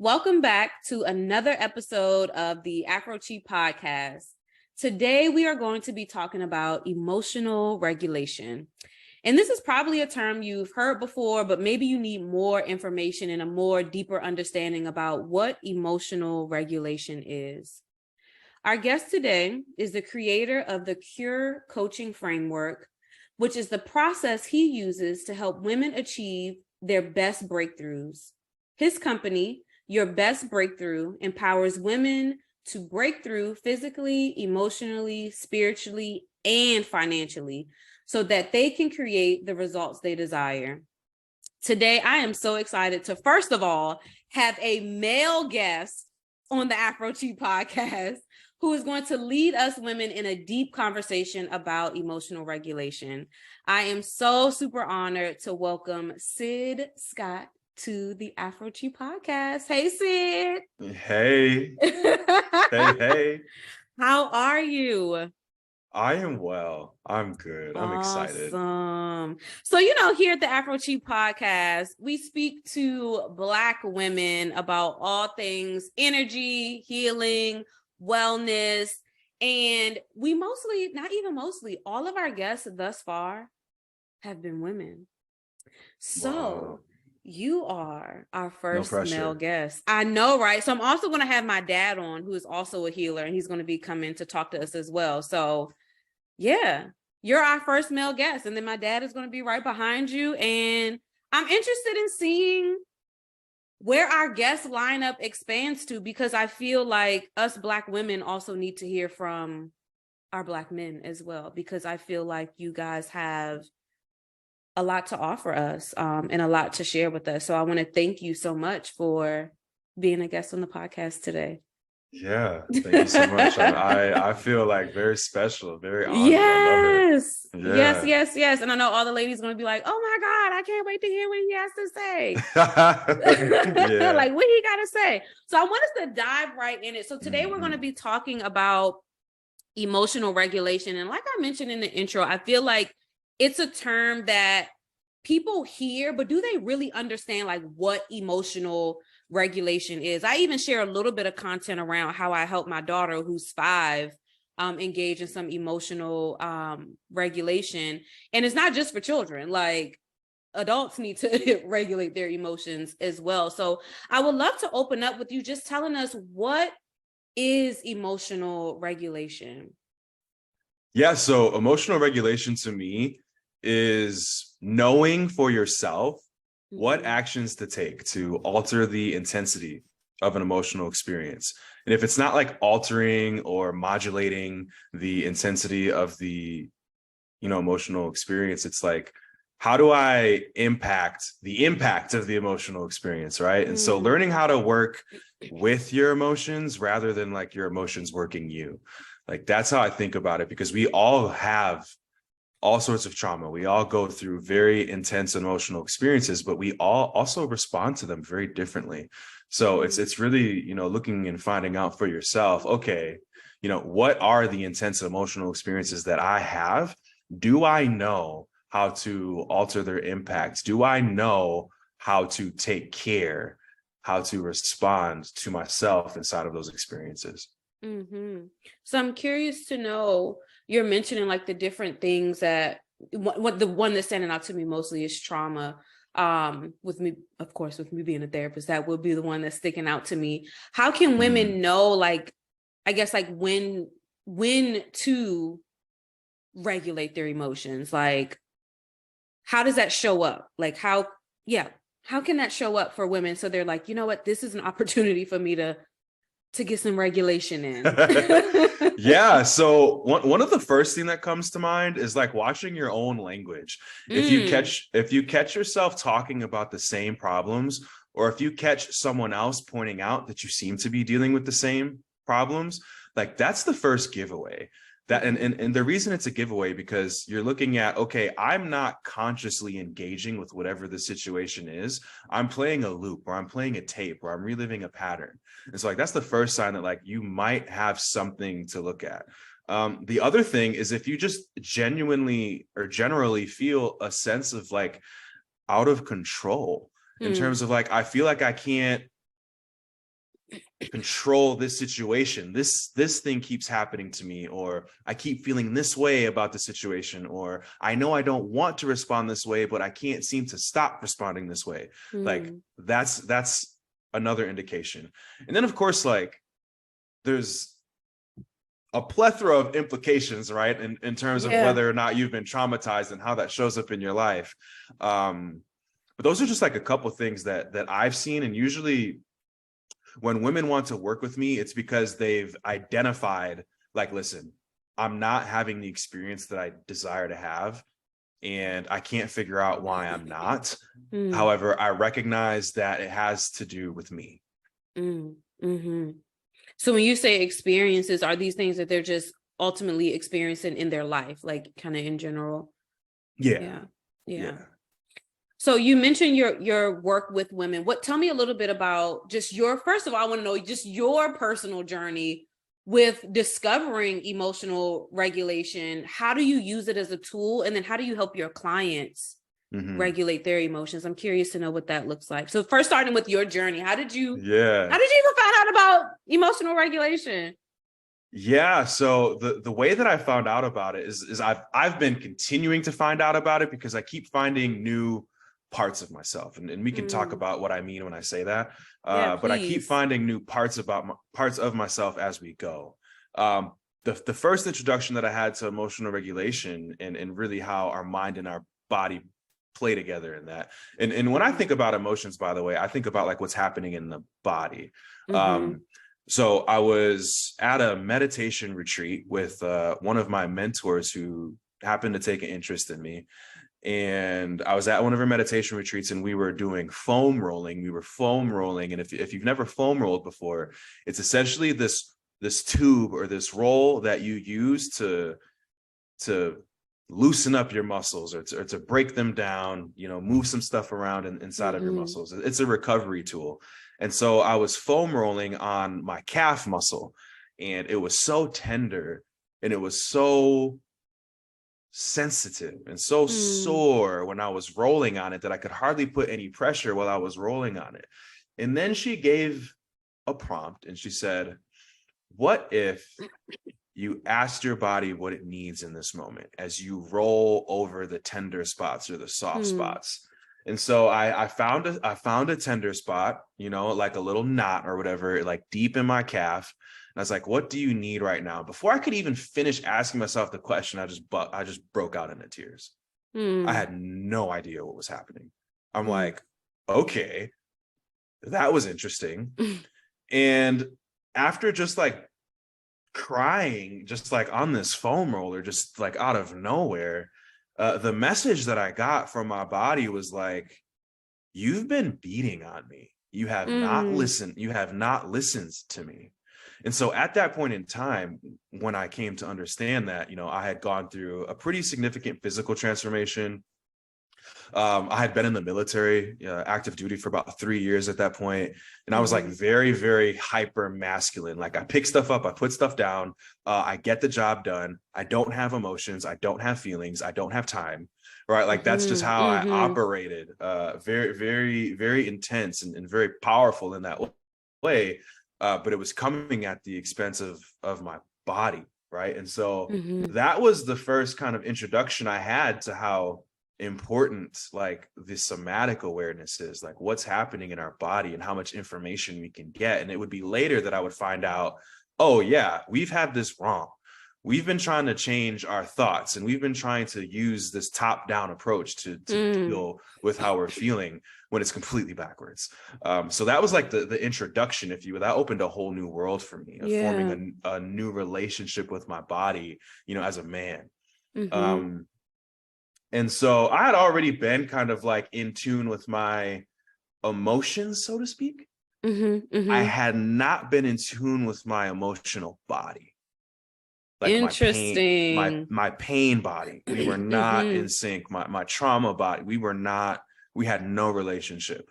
Welcome back to another episode of the Afro Qi Podcast. Today, we are going to be talking about emotional regulation. And this is probably a term you've heard before, but maybe you need more information and a more deeper understanding about what emotional regulation is. Our guest today is the creator of the Cure coaching framework, which is the process he uses to help women achieve their best breakthroughs. His company, Your Best Breakthrough, empowers women to break through physically, emotionally, spiritually, and financially so that they can create the results they desire. Today, I am so excited to, first of all, have a male guest on the Afro Qi Podcast who is going to lead us women in a deep conversation about emotional regulation. I am so super honored to welcome Sid Scott to the Afro Qi Podcast. Hey, Sid. Hey. Hey. How are you? I am well. I'm good. I'm excited. Awesome. So, here at the Afro Qi Podcast, we speak to Black women about all things energy, healing, wellness, and we all of our guests thus far have been women. So Wow. You are our first No pressure. male guest. I know, right? So I'm also going to have my dad on, who is also a healer, and he's going to be coming to talk to us as well. So yeah, you're our first male guest. And then my dad is going to be right behind you. And I'm interested in seeing where our guest lineup expands to, because I feel like us Black women also need to hear from our Black men as well, because I feel like you guys have a lot to offer us and a lot to share with us. So I want to thank you so much for being a guest on the podcast today. Yeah, thank you so much. I feel like very special, very honored. Yes. I love it. Yes. And I know all the ladies are going to be like, oh my God, I can't wait to hear what he has to say. Yeah. Like what he got to say. So I want us to dive right in it. So today we're going to be talking about emotional regulation. And like I mentioned in the intro, I feel like it's a term that people hear, but do they really understand like what emotional regulation is? I even share a little bit of content around how I help my daughter, who's 5, engage in some emotional regulation. And it's not just for children, like adults need to regulate their emotions as well. So I would love to open up with you just telling us, what is emotional regulation? Yeah, so emotional regulation to me is knowing for yourself what actions to take to alter the intensity of an emotional experience. And if it's not like altering or modulating the intensity of the, emotional experience, it's like, how do I impact the impact of the emotional experience, right? And so learning how to work with your emotions rather than like your emotions working you. Like that's how I think about it, because we all have all sorts of trauma. We all go through very intense emotional experiences, but we all also respond to them very differently. So it's really, looking and finding out for yourself, okay, what are the intense emotional experiences that I have? Do I know how to alter their impact? Do I know how to take care, how to respond to myself inside of those experiences? So I'm curious to know, you're mentioning like the different things that what the one that's standing out to me mostly is trauma. With me, of course, with me being a therapist, that will be the one that's sticking out to me. How can women know, like, I guess, like when to regulate their emotions? Like, how does that show up? Like, how can that show up for women? So they're like, you know what, this is an opportunity for me to get some regulation in. Yeah. So one of the first thing that comes to mind is like watching your own language. If you catch yourself talking about the same problems, or if you catch someone else pointing out that you seem to be dealing with the same problems, like that's the first giveaway. That and the reason it's a giveaway, because you're looking at, okay, I'm not consciously engaging with whatever the situation is. I'm playing a loop, or I'm playing a tape, or I'm reliving a pattern. And so like that's the first sign that like you might have something to look at. The other thing is if you just genuinely or generally feel a sense of like out of control in terms of like, I feel like I can't control this situation. This thing keeps happening to me, or I keep feeling this way about the situation, or I know I don't want to respond this way, but I can't seem to stop responding this way. Like that's another indication. And then of course, like there's a plethora of implications, right? In terms of whether or not you've been traumatized and how that shows up in your life. But those are just like a couple things that I've seen. And usually when women want to work with me, it's because they've identified, like, listen, I'm not having the experience that I desire to have, and I can't figure out why I'm not. However, I recognize that it has to do with me. So when you say experiences, are these things that they're just ultimately experiencing in their life, like kind of in general? Yeah. So you mentioned your work with women. Tell me a little bit about just first of all, I want to know just your personal journey with discovering emotional regulation. How do you use it as a tool? And then how do you help your clients regulate their emotions? I'm curious to know what that looks like. So first, starting with your journey, how did you even find out about emotional regulation? Yeah. So the way that I found out about it is I've been continuing to find out about it because I keep finding new parts of myself, and we can talk about what I mean when I say that. But I keep finding new parts of myself as we go. The first introduction that I had to emotional regulation and really how our mind and our body play together in that. And when I think about emotions, by the way, I think about like what's happening in the body. So I was at a meditation retreat with one of my mentors who happened to take an interest in me. And I was at one of her meditation retreats, and we were doing foam rolling. And if you've never foam rolled before, it's essentially this tube or this roll that you use to loosen up your muscles or to break them down, move some stuff around inside of your muscles. It's a recovery tool. And so I was foam rolling on my calf muscle, and it was so tender and it was so sensitive and so sore when I was rolling on it that I could hardly put any pressure while I was rolling on it. And then she gave a prompt and she said, what if you asked your body what it needs in this moment as you roll over the tender spots or the soft spots? And so I found a tender spot, like a little knot or whatever, like deep in my calf. And I was like, what do you need right now? Before I could even finish asking myself the question, I just broke out into tears. I had no idea what was happening. I'm like, okay, that was interesting. And after just like crying, just like on this foam roller, just like out of nowhere, the message that I got from my body was like, you've been beating on me. You have not listened. You have not listened to me. And so at that point in time, when I came to understand that, I had gone through a pretty significant physical transformation. I had been in the military, active duty for about 3 years at that point. And I was like very, very hyper masculine. Like I pick stuff up, I put stuff down, I get the job done. I don't have emotions. I don't have feelings. I don't have time. Right. Like that's just how I operated. Very, very, very intense and very powerful in that way. But it was coming at the expense of my body. Right. And so that was the first kind of introduction I had to how important like the somatic awareness is, like what's happening in our body and how much information we can get. And it would be later that I would find out, oh yeah, we've had this wrong. We've been trying to change our thoughts, and we've been trying to use this top-down approach to deal with how we're feeling when it's completely backwards. So that was like the introduction, if you will. That opened a whole new world for me of forming a new relationship with my body, as a man. And so I had already been kind of like in tune with my emotions, so to speak. I had not been in tune with my emotional body. Like interesting. My pain body. We were not in sync. My trauma body. We had no relationship.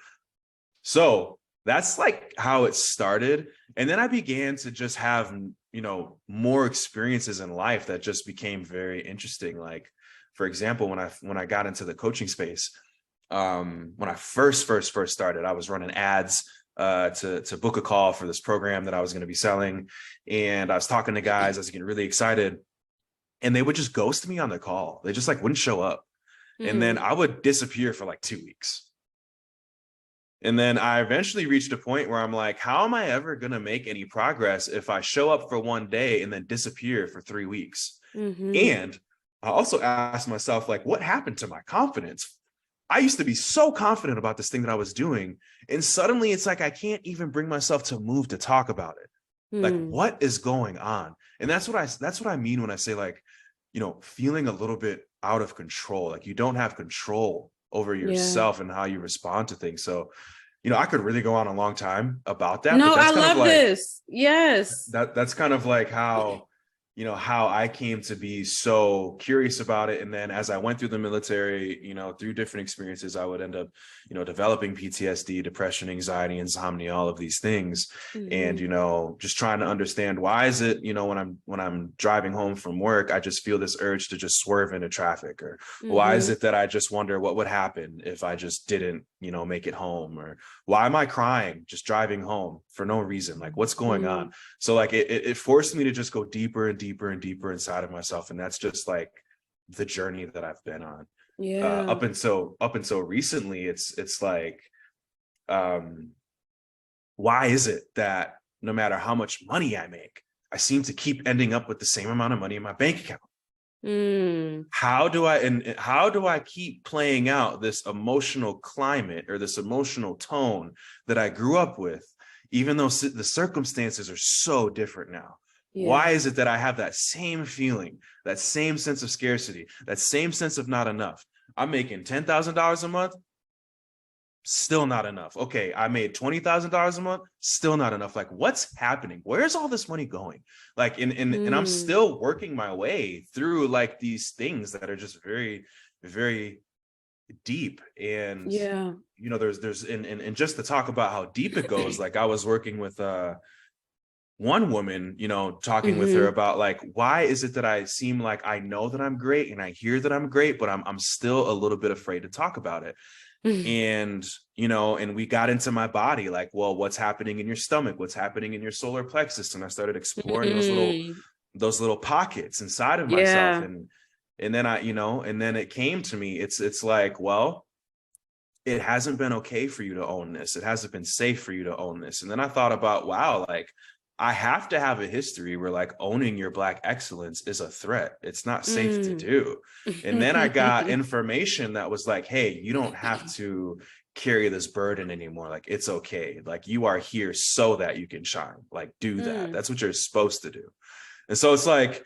So that's like how it started. And then I began to just have, more experiences in life that just became very interesting. Like, for example, when I got into the coaching space, when I first started, I was running ads to book a call for this program that I was going to be selling. And I was talking to guys, I was getting really excited, and they would just ghost me on the call. They just like wouldn't show up. And then I would disappear for like 2 weeks. And then I eventually reached a point where I'm like, how am I ever going to make any progress if I show up for one day and then disappear for 3 weeks? And I also asked myself, like, what happened to my confidence? I used to be so confident about this thing that I was doing. And suddenly it's like, I can't even bring myself to move to talk about it. Like, what is going on? And that's what I mean when I say, like, you know, feeling a little bit out of control. Like, you don't have control over yourself and how you respond to things. So, you know, I could really go on a long time about that. No, but that's I kind love of like, this. Yes. That's kind of like how, you know, how I came to be so curious about it. And then as I went through the military, you know, through different experiences, I would end up, you know, developing PTSD, depression, anxiety, insomnia, all of these things. And, you know, just trying to understand, why is it, you know, when I'm driving home from work, I just feel this urge to just swerve into traffic? Or why is it that I just wonder what would happen if I just didn't, you know, make it home? Or why am I crying just driving home for no reason? Like, what's going on? So like it forced me to just go deeper and deeper and deeper inside of myself. And that's just like the journey that I've been on. Up until recently, it's like, why is it that no matter how much money I make, I seem to keep ending up with the same amount of money in my bank account? How do I keep playing out this emotional climate or this emotional tone that I grew up with, even though the circumstances are so different now? Why is it that I have that same feeling, that same sense of scarcity, that same sense of not enough? I'm making $10,000 a month, still not enough. Okay, I made $20,000 a month, still not enough. Like, what's happening? Where's all this money going? Like, and I'm still working my way through like these things that are just very, very deep. And you know, there's and just to talk about how deep it goes, like I was working with one woman, you know, talking with her about like, why is it that I seem like I know that I'm great and I hear that I'm great, but I'm still a little bit afraid to talk about it. And, you know, and we got into my body, like, well, what's happening in your stomach? What's happening in your solar plexus? And I started exploring those little pockets inside of myself. And then and then it came to me, it's like, well, it hasn't been okay for you to own this. It hasn't been safe for you to own this. And then I thought about, wow, like, I have to have a history where like owning your Black excellence is a threat. It's not safe to do. And then I got information that was like, hey, you don't have to carry this burden anymore. Like, it's okay. Like, you are here so that you can shine. Like, do that. That's what you're supposed to do. And so it's like,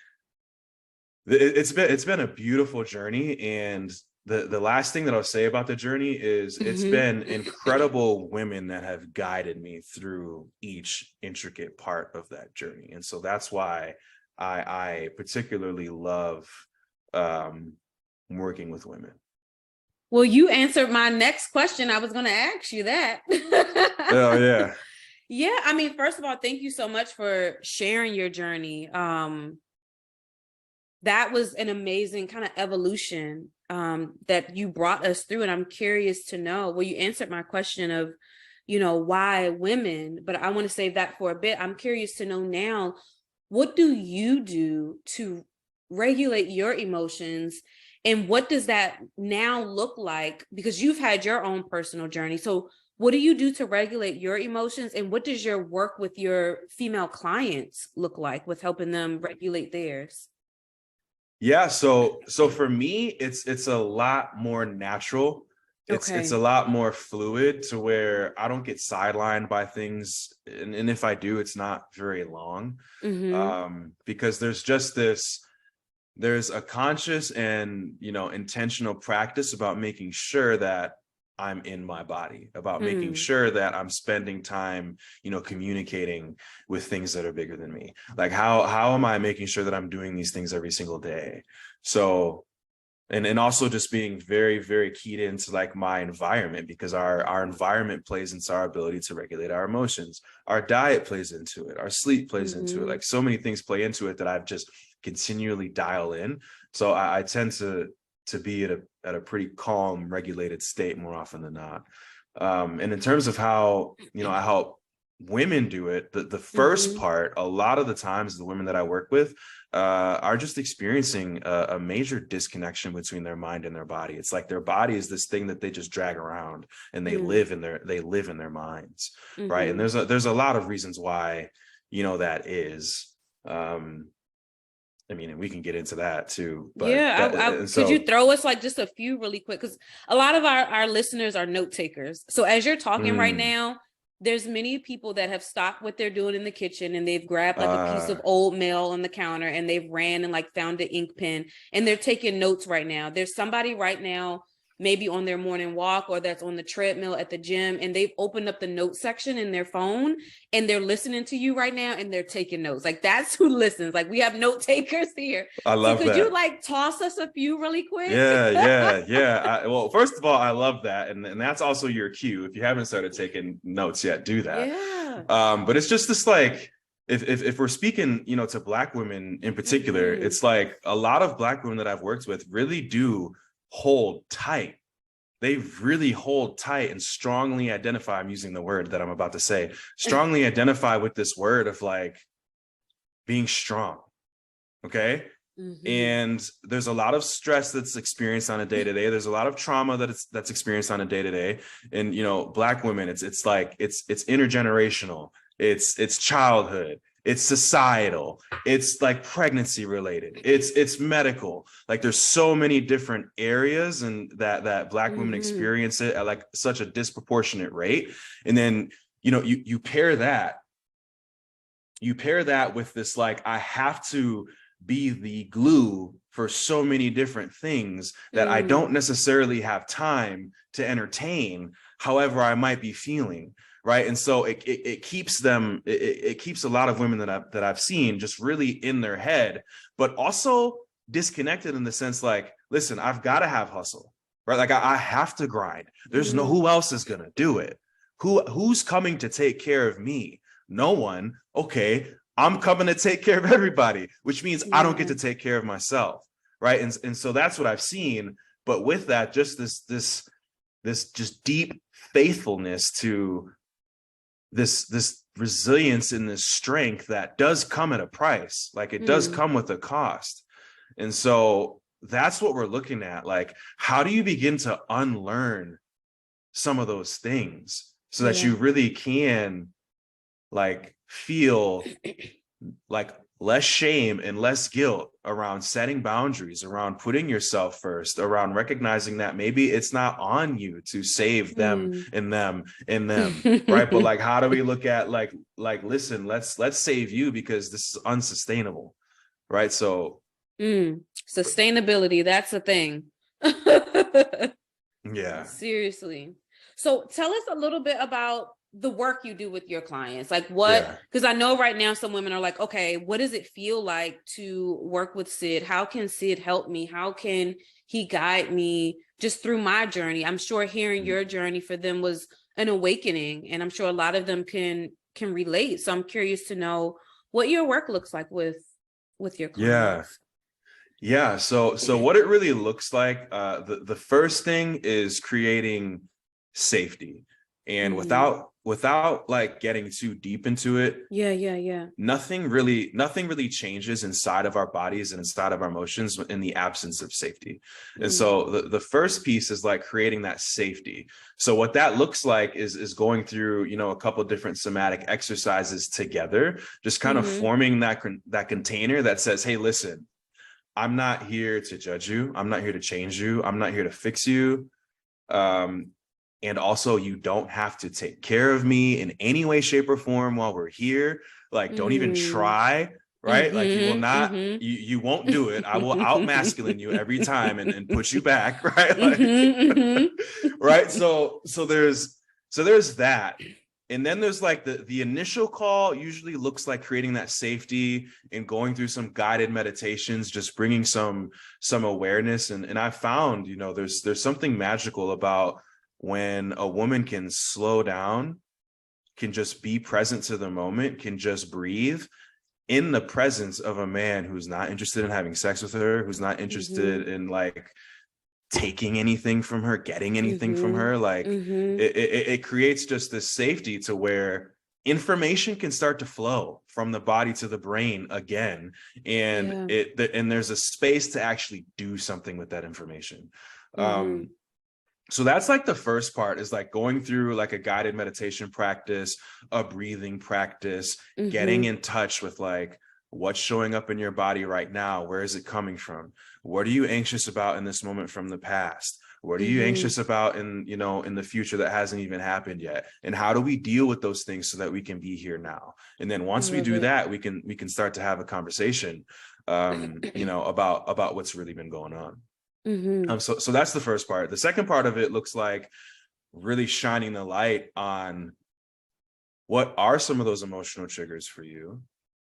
it's been a beautiful journey. And the last thing that I'll say about the journey is it's been incredible women that have guided me through each intricate part of that journey. And so that's why I particularly love working with women. Well, you answered my next question. I was going to ask you that. Oh, yeah. Yeah. I mean, first of all, thank you so much for sharing your journey. That was an amazing kind of evolution that you brought us through. And I'm curious to know, well, you answered my question of, you know, why women, but I want to save that for a bit. I'm curious to know now, what do you do to regulate your emotions? And what does that now look like? Because you've had your own personal journey. So what do you do to regulate your emotions? And what does your work with your female clients look like with helping them regulate theirs? Yeah, so for me, it's a lot more natural. It's a lot more fluid, to where I don't get sidelined by things, and if I do, it's not very long. Because there's a conscious and, you know, intentional practice about making sure that I'm in my body, about making sure that I'm spending time, you know, communicating with things that are bigger than me. Like, how am I making sure that I'm doing these things every single day? So, and also just being very, very keyed into like my environment, because our environment plays into our ability to regulate our emotions. Our diet plays into it. Our sleep plays into it. Like, so many things play into it that I've just continually dial in. So I tend to be at a pretty calm, regulated state more often than not. And in terms of how, I help women do it, the first part, a lot of the times the women that I work with are just experiencing a major disconnection between their mind and their body. It's like their body is this thing that they just drag around, and they live in their minds, right? And there's a lot of reasons why, that is. I mean, and we can get into that too. But could you throw us like just a few really quick? Because a lot of our listeners are note takers. So as you're talking right now, there's many people that have stopped what they're doing in the kitchen, and they've grabbed like a piece of old mail on the counter, and they've ran and like found an ink pen, and they're taking notes right now. There's somebody right now, maybe on their morning walk, or that's on the treadmill at the gym, and they've opened up the note section in their phone, and they're listening to you right now, and they're taking notes. Like, that's who listens. Like, we have note takers here. I love that. Could you like toss us a few really quick? Yeah. Well, first of all, I love that. And that's also your cue. If you haven't started taking notes yet, do that. Yeah. But it's just this, like, if we're speaking, to Black women in particular, it's like a lot of Black women that I've worked with really do hold tight. They really hold tight and strongly identify. I'm using the word that I'm about to say, strongly identify with this word of like being strong. Okay. And there's a lot of stress that's experienced on a day-to-day. There's a lot of trauma that's experienced on a day-to-day. And, Black women, it's like, it's intergenerational. It's childhood. It's societal. It's like pregnancy related. It's medical. Like, there's so many different areas, and that Black women experience it at like such a disproportionate rate. And then, you pair that with this, like, I have to be the glue for so many different things that I don't necessarily have time to entertain however I might be feeling. Right. And so it keeps them, it keeps a lot of women that I've seen just really in their head, but also disconnected in the sense like, listen, I've got to have hustle, right? Like I have to grind. There's no, who else is going to do it? Who's coming to take care of me? No one. Okay. I'm coming to take care of everybody, which means I don't get to take care of myself. Right. And so that's what I've seen. But with that, just this just deep faithfulness to this resilience and this strength that does come at a price. Like, it does come with a cost. And so that's what we're looking at. Like, how do you begin to unlearn some of those things so that you really can like feel like less shame and less guilt around setting boundaries, around putting yourself first, around recognizing that maybe it's not on you to save them and them and them, right? But like, how do we look at like, listen, let's save you because this is unsustainable, right? So sustainability, that's a thing. Yeah. Seriously. So tell us a little bit about the work you do with your clients. Like, what, because I know right now some women are like, okay, what does it feel like to work with Sid? How can Sid help me? How can he guide me just through my journey? I'm sure hearing your journey for them was an awakening, and I'm sure a lot of them can relate. So I'm curious to know what your work looks like with your clients. Yeah. So what it really looks like, the first thing is creating safety. And without like getting too deep into it, nothing really changes inside of our bodies and inside of our emotions in the absence of safety. And so the first piece is like creating that safety. So what that looks like is going through, a couple of different somatic exercises together, just kind of forming that container that says, hey, listen, I'm not here to judge you. I'm not here to change you. I'm not here to fix you. And also, you don't have to take care of me in any way, shape, or form while we're here. Like, don't even try, right? Like, you will not, you won't do it. I will out masculine you every time and put you back, right? Like, right? So there's that. And then there's like the initial call usually looks like creating that safety and going through some guided meditations, just bringing some awareness. And I found, there's something magical about when a woman can slow down, can just be present to the moment, can just breathe in the presence of a man who's not interested in having sex with her, who's not interested in like taking anything from her, getting anything from her. Like it creates just this safety to where information can start to flow from the body to the brain again, and and there's a space to actually do something with that information. So that's like the first part, is like going through like a guided meditation practice, a breathing practice, getting in touch with like what's showing up in your body right now. Where is it coming from? What are you anxious about in this moment from the past? What are you anxious about in the future that hasn't even happened yet? And how do we deal with those things so that we can be here now? And then once we do that, we can start to have a conversation, about what's really been going on. So that's the first part. The second part of it looks like really shining the light on what are some of those emotional triggers for you.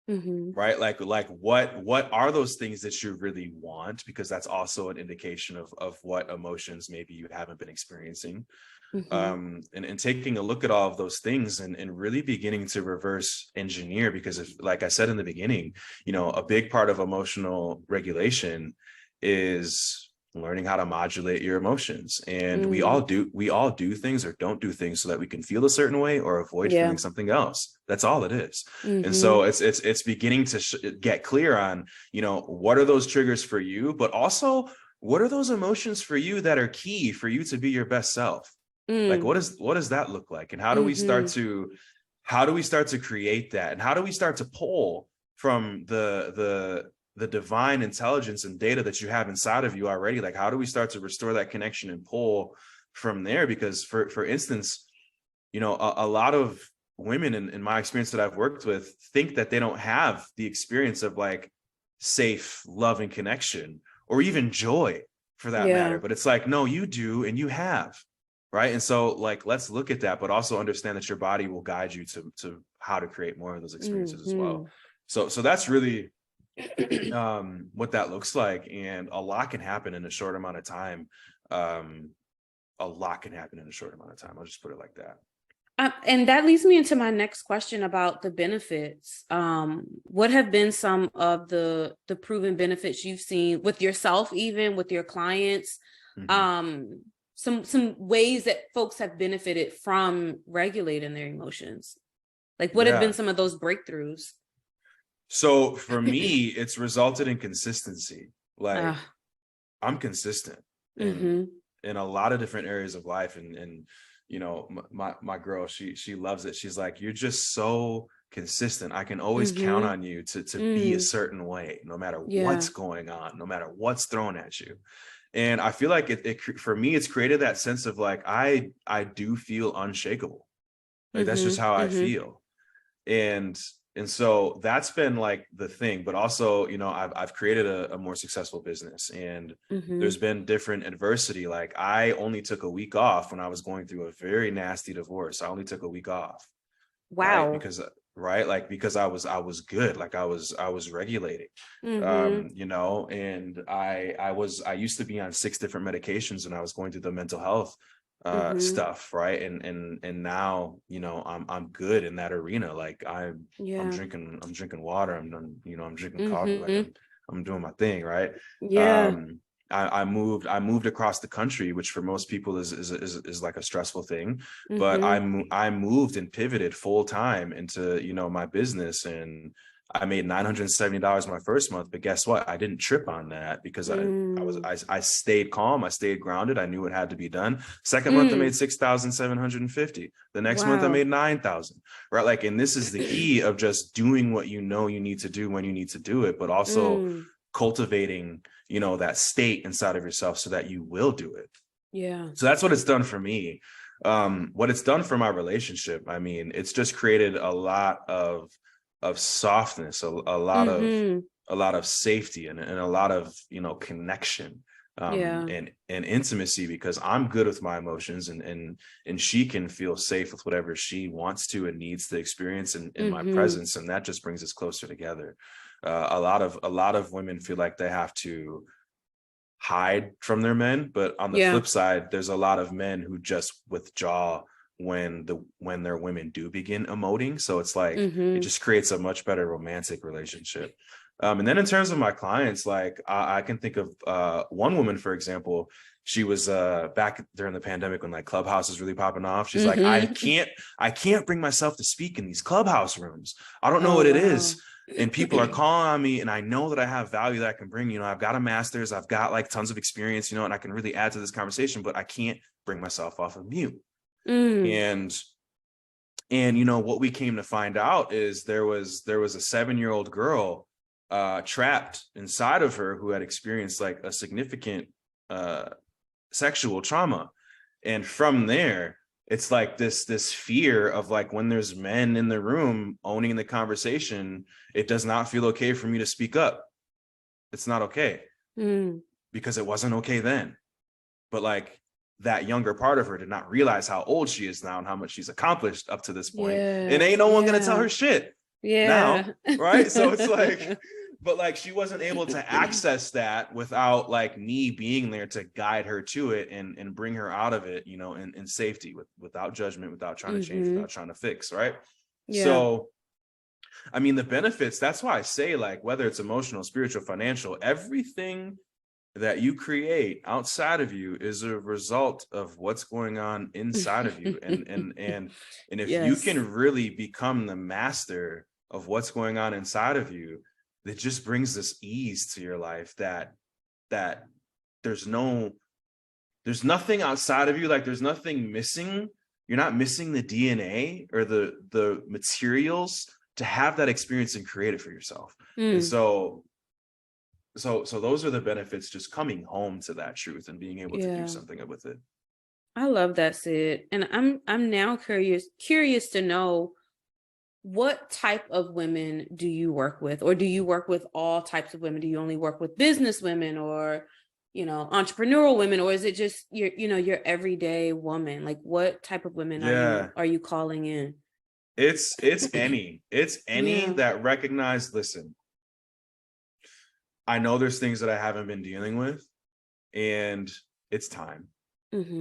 Right? Like what are those things that you really want? Because that's also an indication of what emotions maybe you haven't been experiencing. And taking a look at all of those things and really beginning to reverse engineer, because if, like I said in the beginning, a big part of emotional regulation is learning how to modulate your emotions. And we all do things or don't do things so that we can feel a certain way or avoid feeling something else. That's all it is. And so it's beginning to get clear on, what are those triggers for you, but also what are those emotions for you that are key for you to be your best self? Like, what does that look like? And how do we start to create that? And how do we start to pull from the divine intelligence and data that you have inside of you already? Like, how do we start to restore that connection and pull from there? Because for instance, a lot of women in my experience that I've worked with think that they don't have the experience of like safe love and connection, or even joy for that matter. But it's like, no, you do, and you have, right? And so like, let's look at that, but also understand that your body will guide you to how to create more of those experiences as well. So that's really what that looks like. And a lot can happen in a short amount of time. I'll just put it like that. And that leads me into my next question about the benefits. What have been some of the proven benefits you've seen with yourself, even with your clients? Some ways that folks have benefited from regulating their emotions. Like, what have been some of those breakthroughs? So for me, it's resulted in consistency. Like, I'm consistent in a lot of different areas of life. And my girl, she loves it. She's like, you're just so consistent. I can always count on you to be a certain way, no matter what's going on, no matter what's thrown at you. And I feel like it for me, it's created that sense of like, I do feel unshakable. Like, that's just how I feel. And so that's been like the thing. But also, I've created a more successful business, and there's been different adversity. Like, I only took a week off when I was going through a very nasty divorce. I only took a week off. Wow. Right? Because I was good. Like, I was regulating, and I used to be on 6 different medications when I was going through the mental health stuff, right? And now, I'm good in that arena. Like, I'm drinking water, I'm drinking coffee, like I'm doing my thing, right? I moved across the country, which for most people is like a stressful thing, but I moved and pivoted full time into my business, and I made $970 my first month. But guess what? I didn't trip on that, because I stayed calm, I stayed grounded, I knew it had to be done. Second month I made $6,750. The next month I made $9,000. Right? Like, and this is the key of just doing what you need to do when you need to do it, but also cultivating that state inside of yourself so that you will do it. So that's what it's done for me. What it's done for my relationship, I mean, it's just created a lot of softness, a lot of safety, and a lot of connection, and intimacy, because I'm good with my emotions, and she can feel safe with whatever she wants to and needs to experience in my presence, and that just brings us closer together. A lot of women feel like they have to hide from their men, but on the flip side, there's a lot of men who just withdraw when their women do begin emoting. So it's like it just creates a much better romantic relationship. And then in terms of my clients, like I can think of one woman, for example. She was back during the pandemic when like Clubhouse was really popping off. She's like, I can't bring myself to speak in these Clubhouse rooms. I don't know what it is. And people are calling on me, and I know that I have value that I can bring. You know, I've got a master's, I've got like tons of experience, you know, and I can really add to this conversation, but I can't bring myself off of mute. And you know, what we came to find out is there was a 7-year-old girl trapped inside of her who had experienced like a significant sexual trauma. And from there, it's like this fear of like, when there's men in the room owning the conversation, it does not feel okay for me to speak up. It's not okay because it wasn't okay then. But like, that younger part of her did not realize how old she is now and how much she's accomplished up to this point. And ain't no one gonna tell her shit now, right? So it's like, but like, she wasn't able to access that without like me being there to guide her to it and bring her out of it, you know, in safety, without judgment, without trying to change, without trying to fix, right? So I mean, the benefits, that's why I say, like, whether it's emotional, spiritual, financial, everything that you create outside of you is a result of what's going on inside of you. And if you can really become the master of what's going on inside of you, it just brings this ease to your life that there's nothing outside of you, like there's nothing missing. You're not missing the DNA or the materials to have that experience and create it for yourself. And so those are the benefits, just coming home to that truth and being able to do something with it. I love that, Sid. And I'm now curious to know, what type of women do you work with? Or do you work with all types of women? Do you only work with business women, or, you know, entrepreneurial women, or is it just your everyday woman? Like, what type of women are you calling in? It's any that recognize, listen, I know there's things that I haven't been dealing with and it's time.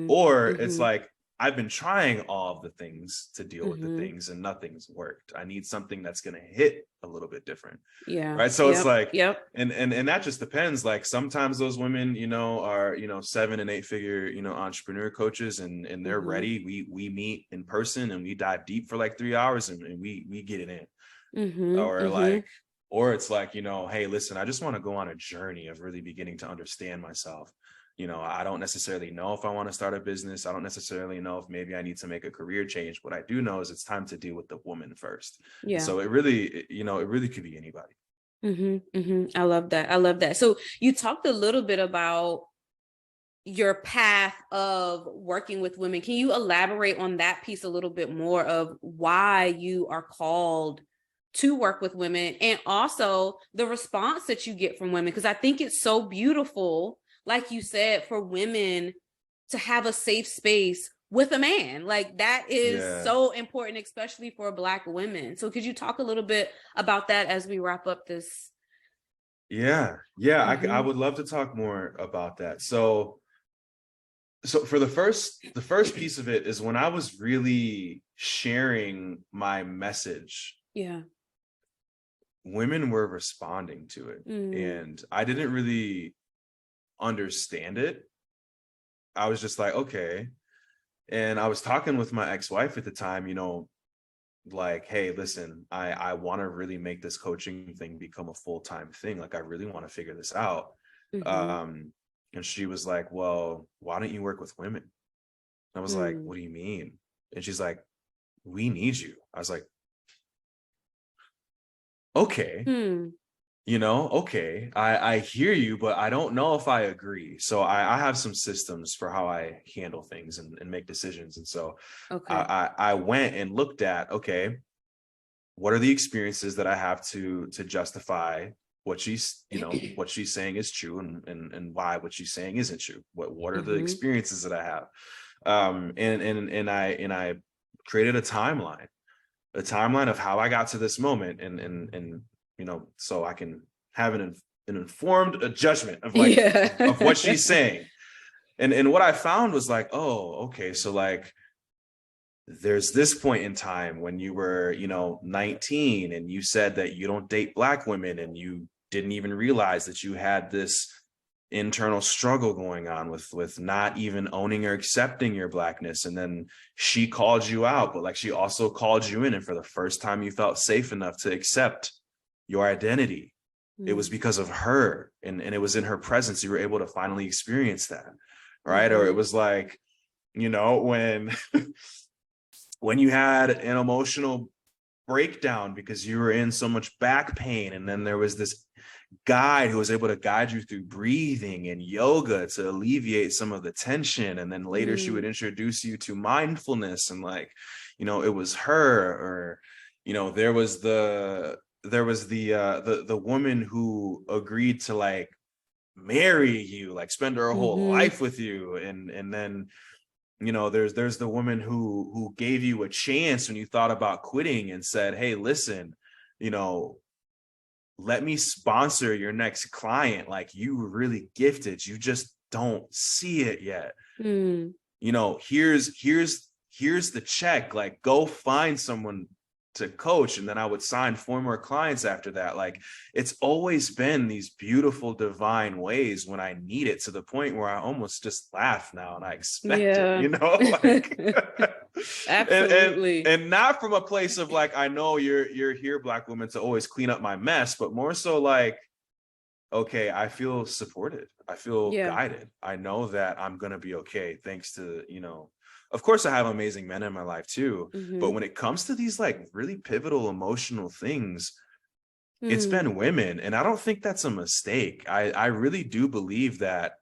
Or it's like, I've been trying all of the things to deal with the things and nothing's worked. I need something that's going to hit a little bit different. Right. So it's like, and that just depends. Like, sometimes those women, you know, are, you know, 7 and 8 figure, you know, entrepreneur coaches, and they're ready. We meet in person and we dive deep for like 3 hours and we get it in. Or it's like, you know, hey, listen, I just want to go on a journey of really beginning to understand myself. You know, I don't necessarily know if I want to start a business. I don't necessarily know if maybe I need to make a career change. What I do know is it's time to deal with the woman first. So it really, you know, it really could be anybody. I love that. So you talked a little bit about your path of working with women. Can you elaborate on that piece a little bit more, of why you are called to work with women, and also the response that you get from women? Because I think it's so beautiful, like you said, for women to have a safe space with a man. Like, that is so important, especially for Black women. So could you talk a little bit about that as we wrap up this? I would love to talk more about that. So for the first piece of it is when I was really sharing my message. Women were responding to it, and I didn't really understand it. I was just like, okay. And I was talking with my ex-wife at the time, you know, like, hey, listen, I want to really make this coaching thing become a full-time thing. Like, I really want to figure this out. And she was like, well, why don't you work with women? I was like, what do you mean? And she's like, we need you. I was like, okay. You know, okay, I hear you, but I don't know if I agree. So I have some systems for how I handle things and make decisions. And so I went and looked at, okay, what are the experiences that I have to justify what she's, you know, what she's saying is true, and why what she's saying isn't true. What are the experiences that I have? And I created a timeline of how I got to this moment, and you know, so I can have an informed judgment of like of what she's saying. And what I found was like, oh, okay, so like, there's this point in time when you were, you know, 19, and you said that you don't date Black women, and you didn't even realize that you had this internal struggle going on with not even owning or accepting your Blackness. And then she called you out, but like she also called you in. And for the first time, you felt safe enough to accept your identity. It was because of her, and it was in her presence you were able to finally experience that, right? Or it was like, you know, when you had an emotional breakdown because you were in so much back pain, and then there was this guide who was able to guide you through breathing and yoga to alleviate some of the tension, and then later she would introduce you to mindfulness, and like, you know, it was her. Or, you know, there was the woman who agreed to like marry you, like spend her whole life with you, and then, you know, there's the woman who gave you a chance when you thought about quitting and said, hey, listen, you know, let me sponsor your next client. Like, you were really gifted, you just don't see it yet. You know, here's the check, like go find someone to coach. And then I would sign 4 more clients after that. Like, it's always been these beautiful divine ways when I need it, to the point where I almost just laugh now and I expect it, you know, like absolutely. And not from a place of like, I know you're here, Black woman, to always clean up my mess, but more so like, okay, I feel supported, I feel guided, I know that I'm gonna be okay, thanks to, you know, of course I have amazing men in my life too, but when it comes to these like really pivotal emotional things, it's been women. And I don't think that's a mistake. I really do believe that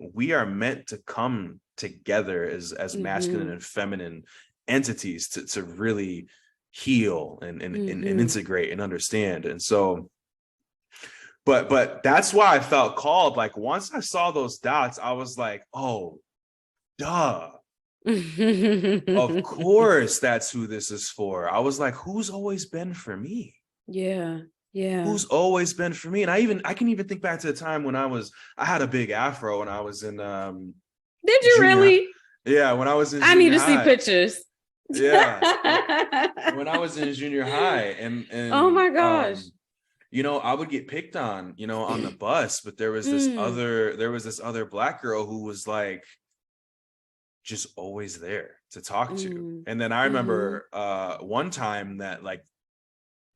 we are meant to come together as masculine and feminine entities to really heal and integrate and understand. And so, but that's why I felt called. Like, once I saw those dots, I was like, oh, duh. Of course that's who this is for. I was like, who's always been for me? Yeah. Who's always been for me? And I can even think back to the time when I had a big afro when I was in Did you really? Yeah, when I was in I need to see pictures. Yeah. When I was in junior high, and oh my gosh. You know, I would get picked on, you know, on the bus, but there was this other Black girl who was like just always there to talk to. And then I remember one time that like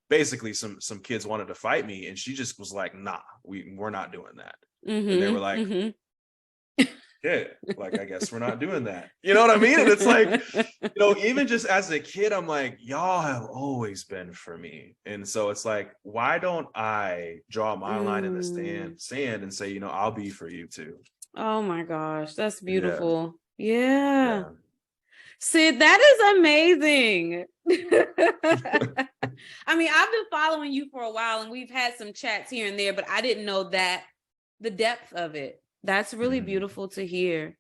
basically some kids wanted to fight me, and she just was like, nah, we're not doing that. And they were like, yeah, like, I guess we're not doing that. You know what I mean? And it's like, you know, even just as a kid, I'm like, y'all have always been for me. And so it's like, why don't I draw my line in the sand and say, you know, I'll be for you too. Oh my gosh, that's beautiful. Yeah. Sid, that is amazing. I mean, I've been following you for a while, and we've had some chats here and there, but I didn't know that the depth of it. That's really beautiful to hear.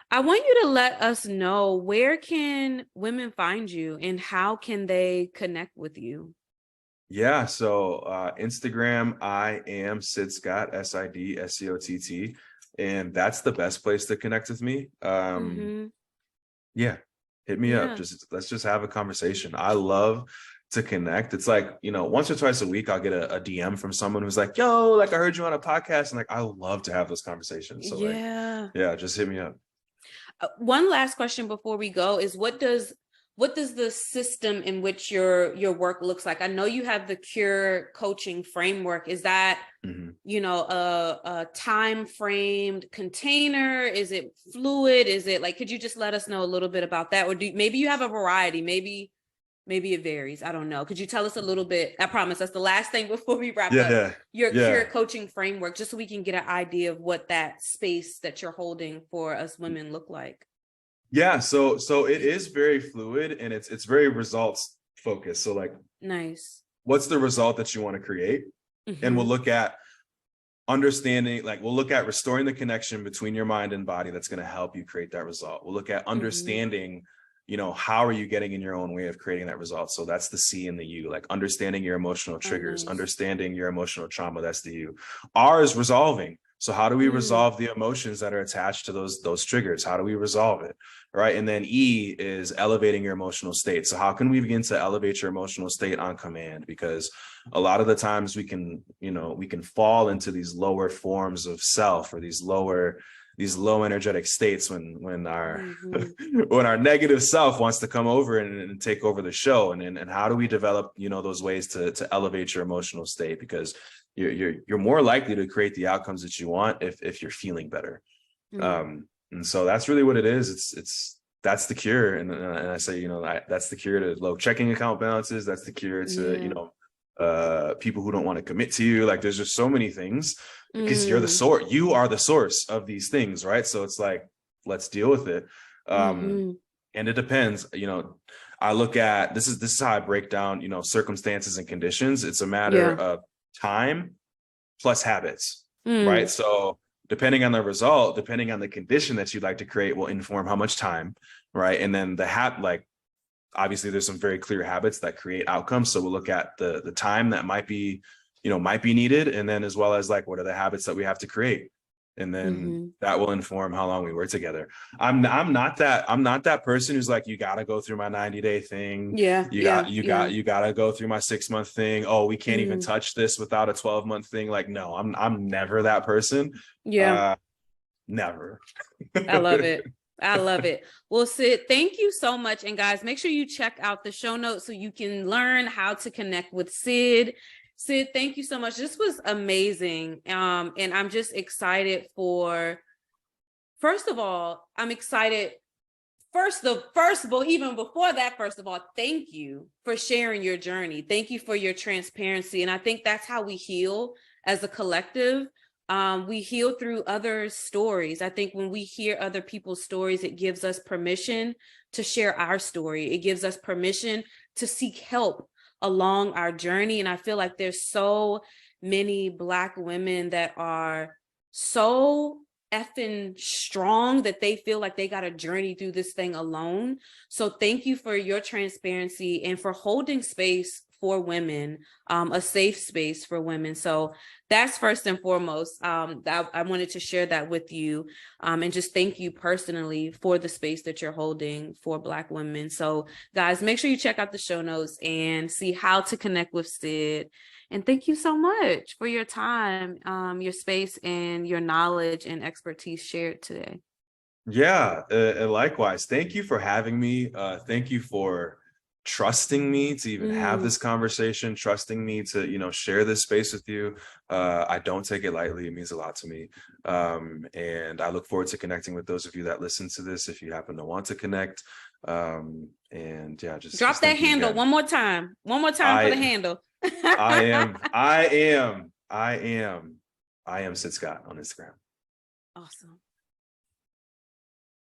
I want you to let us know, where can women find you and how can they connect with you? Yeah, so Instagram, I am Sid Scott, SIDSCOTT. And that's the best place to connect with me. Yeah, hit me up. Let's just have a conversation. I love to connect. It's like, you know, once or twice a week, I'll get a DM from someone who's like, yo, like, I heard you on a podcast. And like, I love to have those conversations. So like, just hit me up. One last question before we go is, what does the system in which your work looks like? I know you have the Cure coaching framework. Is that, you know, a time framed container? Is it fluid? Is it like, could you just let us know a little bit about that? Or maybe you have a variety, maybe it varies. I don't know. Could you tell us a little bit? I promise that's the last thing before we wrap up. Your Cure coaching framework, just so we can get an idea of what that space that you're holding for us women look like. Yeah, so it is very fluid, and it's very results focused. So like, nice. What's the result that you want to create? And we'll look at understanding, like we'll look at restoring the connection between your mind and body that's going to help you create that result. We'll look at understanding, you know, how are you getting in your own way of creating that result? So that's the C and the U, like understanding your emotional triggers, understanding your emotional trauma, that's the U. R is resolving. So how do we resolve the emotions that are attached to those triggers? How do we resolve it? Right. And then E is elevating your emotional state. So how can we begin to elevate your emotional state on command? Because a lot of the times we can fall into these lower forms of self, or these low energetic states when our when our negative self wants to come over and take over the show. And how do we develop, those ways to elevate your emotional state? Because you're more likely to create the outcomes that you want if you're feeling better. And so that's really what it is. That's the cure. And I say, that's the cure to low checking account balances. That's the cure to, people who don't want to commit to you. Like, there's just so many things, because you are the source of these things. Right. So it's like, let's deal with it. And it depends, I look at, this is how I break down, circumstances and conditions. It's a matter of time plus habits. Right. So depending on the result, depending on the condition that you'd like to create, will inform how much time, right? And then obviously there's some very clear habits that create outcomes. So we'll look at the time that might be needed, and then as well as what are the habits that we have to create, and then that will inform how long we work together. I'm not that person who's like, you got to go through my 90-day thing. You got to go through my 6-month thing. Oh, we can't even touch this without a 12-month thing. Like, no, I'm never that person. Never. I love it. I love it. Well, Sid, thank you so much. And guys, make sure you check out the show notes so you can learn how to connect with Sid. Sid, thank you so much. This was amazing. And I'm just excited first of all, I'm excited. First of all, even before that, first of all, thank you for sharing your journey. Thank you for your transparency. And I think that's how we heal as a collective. We heal through others' stories. I think when we hear other people's stories, it gives us permission to share our story. It gives us permission to seek help along our journey. And I feel like there's so many Black women that are so effing strong that they feel like they got to journey through this thing alone. So thank you for your transparency and for holding space for women, a safe space for women. So that's first and foremost. I wanted to share that with you, and just thank you personally for the space that you're holding for Black women. So guys, make sure you check out the show notes and see how to connect with Sid. And thank you so much for your time, your space, and your knowledge and expertise shared today. Yeah, likewise. Thank you for having me. Thank you for trusting me to even have this conversation, trusting me to, share this space with you. I don't take it lightly. It means a lot to me. And I look forward to connecting with those of you that listen to this, if you happen to want to connect. And yeah, just drop that handle one more time for the handle. I am Sid Scott on Instagram. Awesome.